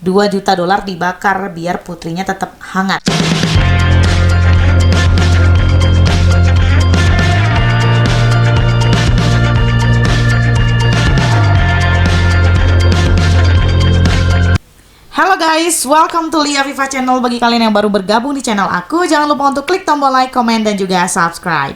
2 juta dolar dibakar biar putrinya tetap hangat. Halo guys, welcome to Lia Afifa Channel. Bagi kalian yang baru bergabung di channel aku, jangan lupa untuk klik tombol like, komen, dan juga subscribe.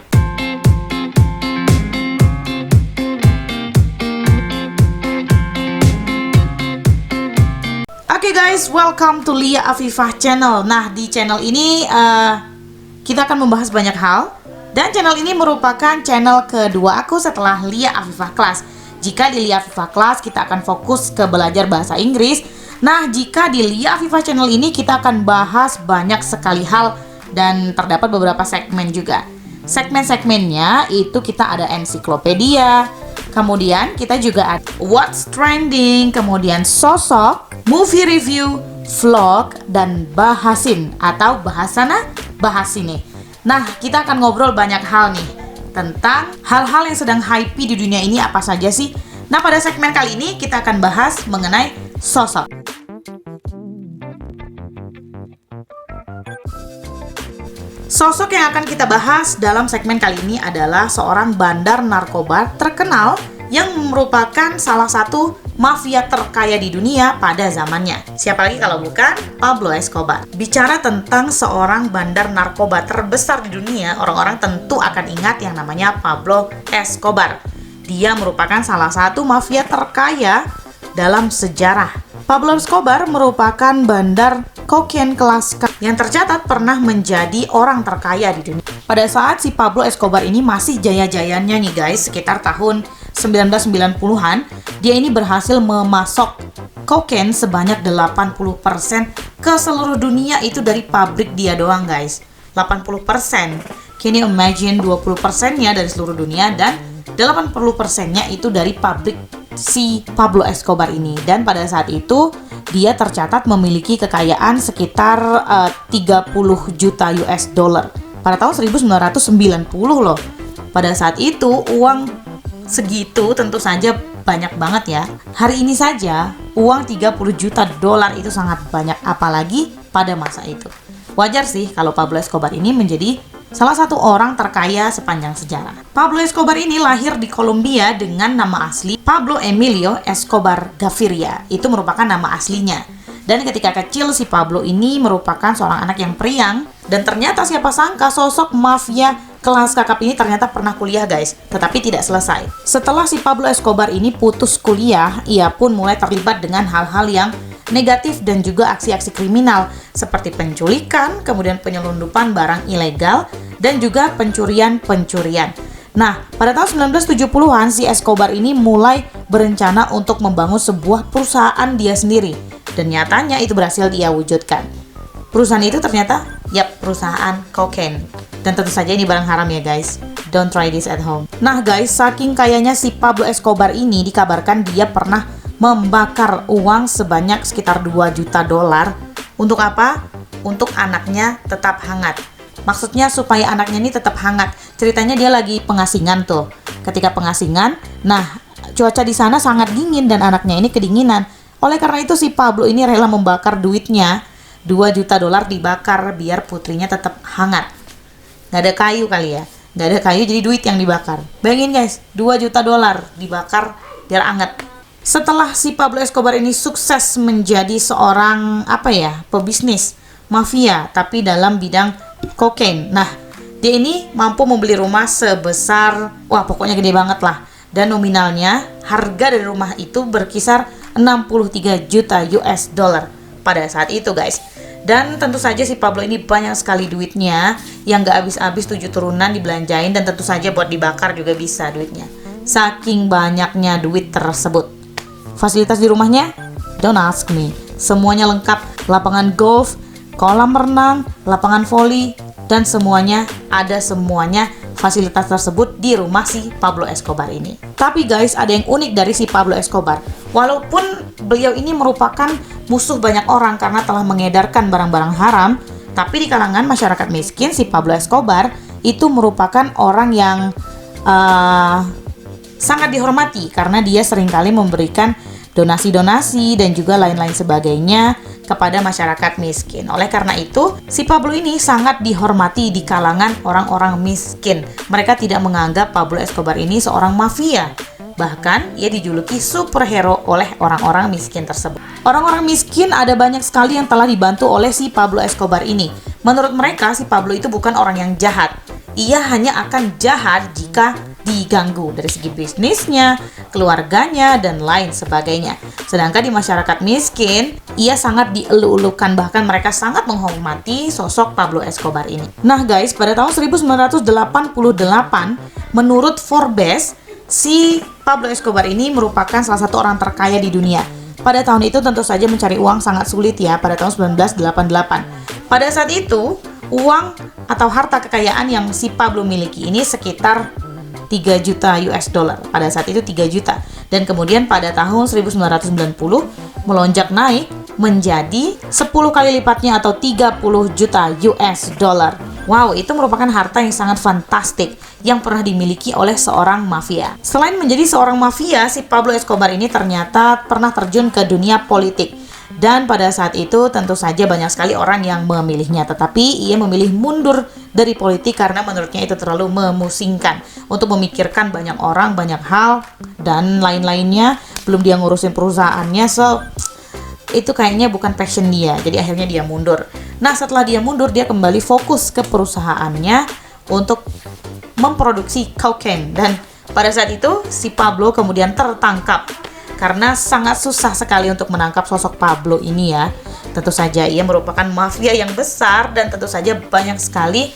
Oke guys, welcome to Lia Afifa Channel. Nah, di channel ini kita akan membahas banyak hal. Dan channel ini merupakan channel kedua aku setelah Lia Afifa Class. Jika di Lia Afifa Class kita akan fokus ke belajar bahasa Inggris. Nah, jika di Lia Afifa Channel ini kita akan bahas banyak sekali hal dan terdapat beberapa segmen juga. Segmen-segmennya itu kita ada ensiklopedia, kemudian kita juga ada what's trending, kemudian sosok, movie review, vlog, dan bahasin atau bahasana, bahas ini. Nah, kita akan ngobrol banyak hal nih tentang hal-hal yang sedang hype di dunia ini apa saja sih. Nah, pada segmen kali ini kita akan bahas mengenai sosok. Sosok yang akan kita bahas dalam segmen kali ini adalah seorang bandar narkoba terkenal yang merupakan salah satu mafia terkaya di dunia pada zamannya. Siapa lagi kalau bukan Pablo Escobar. Bicara tentang seorang bandar narkoba terbesar di dunia, orang-orang tentu akan ingat yang namanya Pablo Escobar. Dia merupakan salah satu mafia terkaya dalam sejarah. Pablo Escobar merupakan bandar kokain kelas K yang tercatat pernah menjadi orang terkaya di dunia. Pada saat si Pablo Escobar ini masih jaya-jayanya nih guys, sekitar tahun 1990-an, dia ini berhasil memasok kokain sebanyak 80% ke seluruh dunia, itu dari pabrik dia doang guys. 80%. Can you imagine 20%-nya dari seluruh dunia dan 80%-nya itu dari pabrik si Pablo Escobar ini. Dan pada saat itu dia tercatat memiliki kekayaan sekitar 30 juta US dollar pada tahun 1990 loh. Pada saat itu uang segitu tentu saja banyak banget ya. Hari ini saja uang 30 juta dolar itu sangat banyak, apalagi pada masa itu. Wajar sih kalau Pablo Escobar ini menjadi salah satu orang terkaya sepanjang sejarah. Pablo Escobar ini lahir di Kolombia dengan nama asli Pablo Emilio Escobar Gaviria. Itu merupakan nama aslinya. Dan ketika kecil si Pablo ini merupakan seorang anak yang periang. Dan ternyata siapa sangka sosok mafia kelas kakap ini ternyata pernah kuliah guys, tetapi tidak selesai. Setelah si Pablo Escobar ini putus kuliah, ia pun mulai terlibat dengan hal-hal yang negatif dan juga aksi-aksi kriminal seperti penculikan, kemudian penyelundupan barang ilegal, dan juga pencurian-pencurian. Nah, pada tahun 1970-an si Escobar ini mulai berencana untuk membangun sebuah perusahaan dia sendiri. Dan nyatanya itu berhasil dia wujudkan. Perusahaan itu ternyata, perusahaan kokain. Dan tentu saja ini barang haram ya guys. Don't try this at home. Nah guys, saking kayanya si Pablo Escobar ini dikabarkan dia pernah membakar uang sebanyak sekitar 2 juta dolar. Untuk apa? Untuk anaknya tetap hangat. Maksudnya supaya anaknya ini tetap hangat. Ceritanya dia lagi pengasingan tuh. Ketika pengasingan, nah cuaca di sana sangat dingin dan anaknya ini kedinginan. Oleh karena itu si Pablo ini rela membakar duitnya. 2 juta dolar dibakar biar putrinya tetap hangat. Gak ada kayu kali ya. Gak ada kayu jadi duit yang dibakar. Bayangin guys, 2 juta dolar dibakar biar hangat. Setelah si Pablo Escobar ini sukses menjadi seorang pebisnis mafia tapi dalam bidang kokain. Nah, dia ini mampu membeli rumah sebesar pokoknya gede banget lah. Dan nominalnya harga dari rumah itu berkisar 63 juta US dollar pada saat itu guys. Dan tentu saja si Pablo ini banyak sekali duitnya yang gak habis-habis, 7 turunan dibelanjain dan tentu saja buat dibakar juga bisa duitnya. Saking banyaknya duit tersebut. Fasilitas di rumahnya? Don't ask me. Semuanya lengkap, lapangan golf, kolam renang, lapangan voli, dan semuanya fasilitas tersebut di rumah si Pablo Escobar ini. Tapi guys, ada yang unik dari si Pablo Escobar. Walaupun beliau ini merupakan musuh banyak orang karena telah mengedarkan barang-barang haram, tapi di kalangan masyarakat miskin si Pablo Escobar itu merupakan orang yang sangat dihormati karena dia seringkali memberikan donasi-donasi dan juga lain-lain sebagainya kepada masyarakat miskin. Oleh karena itu, si Pablo ini sangat dihormati di kalangan orang-orang miskin. Mereka tidak menganggap Pablo Escobar ini seorang mafia. Bahkan, ia dijuluki superhero oleh orang-orang miskin tersebut. Orang-orang miskin ada banyak sekali yang telah dibantu oleh si Pablo Escobar ini. Menurut mereka, si Pablo itu bukan orang yang jahat. Ia hanya akan jahat jika diganggu dari segi bisnisnya, keluarganya, dan lain sebagainya. Sedangkan di masyarakat miskin, ia sangat dielu-elukan, bahkan mereka sangat menghormati sosok Pablo Escobar ini. Nah guys, pada tahun 1988, menurut Forbes, si Pablo Escobar ini merupakan salah satu orang terkaya di dunia. Pada tahun itu tentu saja mencari uang sangat sulit ya, pada tahun 1988. Pada saat itu, uang atau harta kekayaan yang si Pablo miliki ini sekitar 3 juta US dollar. Pada saat itu 3 juta. Dan kemudian pada tahun 1990 melonjak naik menjadi 10 kali lipatnya atau 30 juta US dollar. Wow, itu merupakan harta yang sangat fantastik yang pernah dimiliki oleh seorang mafia. Selain menjadi seorang mafia, si Pablo Escobar ini ternyata pernah terjun ke dunia politik. Dan pada saat itu tentu saja banyak sekali orang yang memilihnya, tetapi ia memilih mundur dari politik karena menurutnya itu terlalu memusingkan untuk memikirkan banyak orang, banyak hal, dan lain-lainnya. Belum dia ngurusin perusahaannya, so itu kayaknya bukan passion dia, jadi akhirnya dia mundur. Nah, setelah dia mundur, dia kembali fokus ke perusahaannya untuk memproduksi cocaine. Dan pada saat itu si Pablo kemudian tertangkap karena sangat susah sekali untuk menangkap sosok Pablo ini ya. Tentu saja ia merupakan mafia yang besar dan tentu saja banyak sekali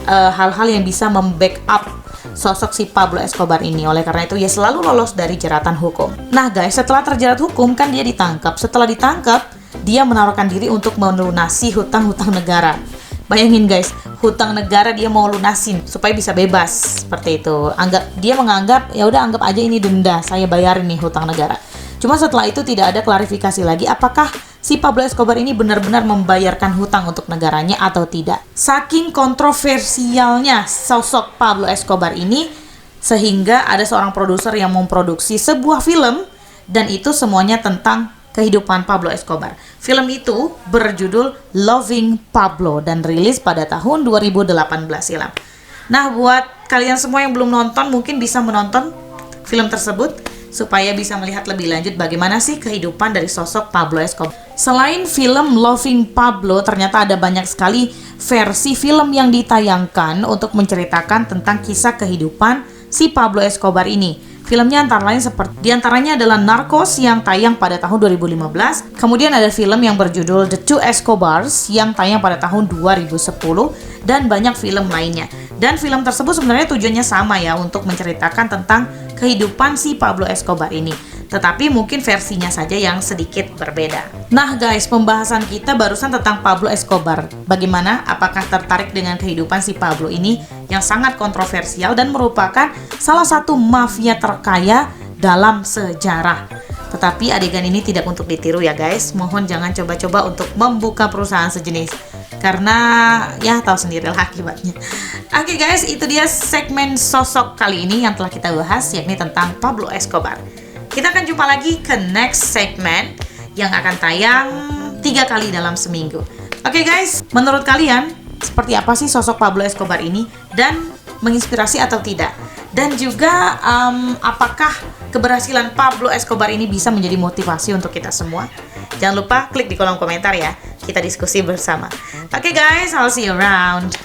hal-hal yang bisa membackup sosok si Pablo Escobar ini. Oleh karena itu ia selalu lolos dari jeratan hukum. Nah guys, setelah terjerat hukum kan dia ditangkap. Setelah ditangkap, dia menaruhkan diri untuk melunasi hutang-hutang negara. Bayangin guys, hutang negara dia mau lunasin supaya bisa bebas seperti itu. Dia menganggap ya udah anggap aja ini denda, saya bayarin nih hutang negara. Cuma setelah itu tidak ada klarifikasi lagi apakah si Pablo Escobar ini benar-benar membayarkan hutang untuk negaranya atau tidak. Saking kontroversialnya sosok Pablo Escobar ini sehingga ada seorang produser yang memproduksi sebuah film dan itu semuanya tentang kehidupan Pablo Escobar. Film itu berjudul Loving Pablo dan rilis pada tahun 2018 silam. Nah, buat kalian semua yang belum nonton mungkin bisa menonton film tersebut supaya bisa melihat lebih lanjut bagaimana sih kehidupan dari sosok Pablo Escobar. Selain film Loving Pablo, ternyata ada banyak sekali versi film yang ditayangkan untuk menceritakan tentang kisah kehidupan si Pablo Escobar ini. Filmnya diantaranya adalah Narcos yang tayang pada tahun 2015. Kemudian ada film yang berjudul The Two Escobars yang tayang pada tahun 2010 dan banyak film lainnya. Dan film tersebut sebenarnya tujuannya sama ya, untuk menceritakan tentang kehidupan si Pablo Escobar ini. Tetapi mungkin versinya saja yang sedikit berbeda. Nah guys, pembahasan kita barusan tentang Pablo Escobar. Bagaimana? Apakah tertarik dengan kehidupan si Pablo ini yang sangat kontroversial dan merupakan salah satu mafia terkaya dalam sejarah? Tetapi adegan ini tidak untuk ditiru ya guys. Mohon jangan coba-coba untuk membuka perusahaan sejenis, karena ya tahu sendirilah akibatnya. Oke guys, itu dia segmen sosok kali ini yang telah kita bahas, yakni tentang Pablo Escobar. Kita akan jumpa lagi ke next segmen yang akan tayang 3 kali dalam seminggu. Oke guys, menurut kalian seperti apa sih sosok Pablo Escobar ini dan menginspirasi atau tidak? Dan juga apakah keberhasilan Pablo Escobar ini bisa menjadi motivasi untuk kita semua? Jangan lupa klik di kolom komentar ya, kita diskusi bersama. Oke guys, I'll see you around.